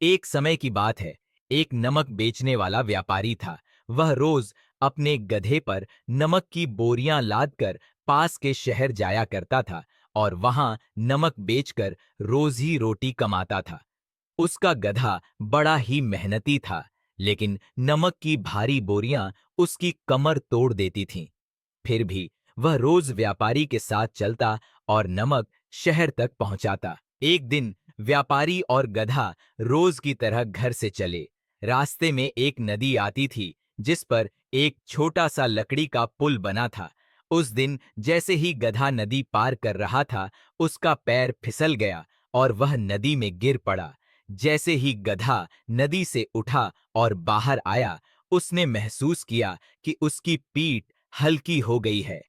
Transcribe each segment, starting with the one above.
एक समय की बात है। एक नमक बेचने वाला व्यापारी था। वह रोज अपने गधे पर नमक की बोरियां लादकर पास के शहर जाया करता था और वहां नमक बेचकर रोज ही रोटी कमाता था। उसका गधा बड़ा ही मेहनती था, लेकिन नमक की भारी बोरियां उसकी कमर तोड़ देती थीं। फिर भी वह रोज व्यापारी के साथ चलता और नमक शहर तक पहुंचाता। एक दिन व्यापारी और गधा रोज की तरह घर से चले। रास्ते में एक नदी आती थी, जिस पर एक छोटा सा लकड़ी का पुल बना था। उस दिन जैसे ही गधा नदी पार कर रहा था, उसका पैर फिसल गया और वह नदी में गिर पड़ा। जैसे ही गधा नदी से उठा और बाहर आया, उसने महसूस किया कि उसकी पीठ हल्की हो गई है।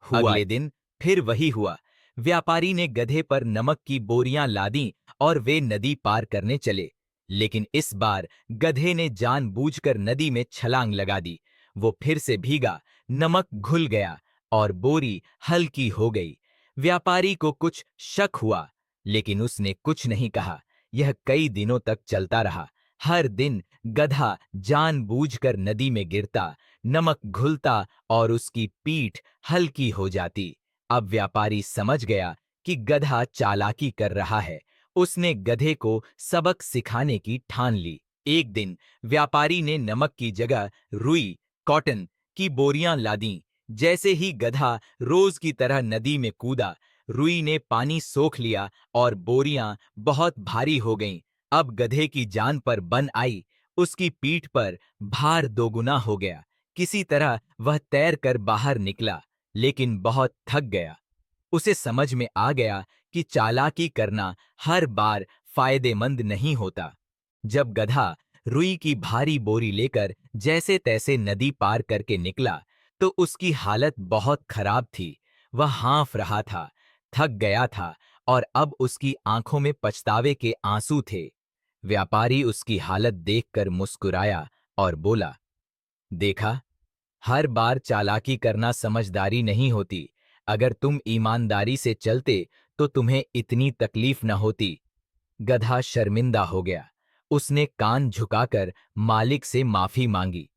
अगले दिन फिर वही हुआ। व्यापारी ने गधे पर नमक की बोरियां लादी और वे नदी पार करने चले। लेकिन इस बार गधे ने जानबूझकर नदी में छलांग लगा दी। वो फिर से भीगा, नमक घुल गया और बोरी हल्की हो गई। व्यापारी को कुछ शक हुआ, लेकिन उसने कुछ नहीं कहा। यह कई दिनों तक चलता रहा। हर दिन गधा जानबूझकर नदी में गिरता, नमक घुलता और उसकी पीठ हल्की हो जाती। अब व्यापारी समझ गया कि गधा चालाकी कर रहा है। उसने गधे को सबक सिखाने की ठान ली। एक दिन व्यापारी ने नमक की जगह रुई, कॉटन की बोरियां लादीं। जैसे ही गधा रोज की तरह नदी में कूदा, रुई ने पानी सोख लिया और बोरियां बहुत भारी हो गईं। अब गधे की जान पर बन आई। उसकी पीठ पर भार दोगुना हो गया। किसी तरह वह तैर कर बाहर निकला, लेकिन बहुत थक गया। उसे समझ में आ गया कि चालाकी करना हर बार फायदेमंद नहीं होता। जब गधा रुई की भारी बोरी लेकर जैसे तैसे नदी पार करके निकला, तो उसकी हालत बहुत खराब थी। वह हाँफ रहा था, थक गया था और अब उसकी आंखों में पछतावे के आंसू थे। व्यापारी उसकी हालत देखकर मुस्कुराया और बोला, देखा, हर बार चालाकी करना समझदारी नहीं होती। अगर तुम ईमानदारी से चलते तो तुम्हें इतनी तकलीफ न होती। गधा शर्मिंदा हो गया। उसने कान झुकाकर मालिक से माफी मांगी।